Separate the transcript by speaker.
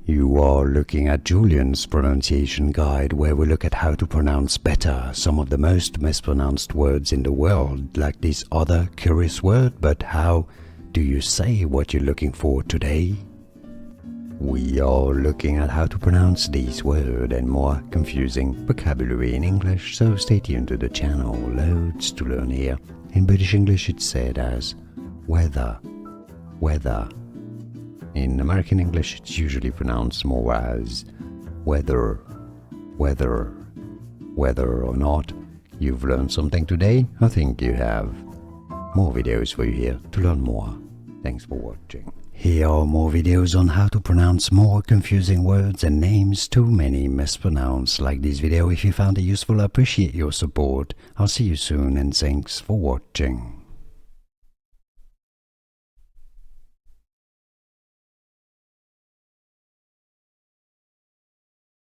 Speaker 1: You are looking at Julian's pronunciation guide, where we look at how to pronounce better some of the most mispronounced words in the world, like this other curious word. But how do you say what you're looking for today? We are looking at how to pronounce this word and more confusing vocabulary in English, so stay tuned to the channel. Loads to learn here. In British English it's said as weather, weather. In American English it's usually pronounced more as weather, weather. Whether or not you've learned something today, I think you have. More videos for you here to learn more. Thanks for watching. Here are more videos on how to pronounce more confusing words and names too many mispronounced. Like this video if you found it useful. I appreciate your support. I'll see you soon and thanks for watching.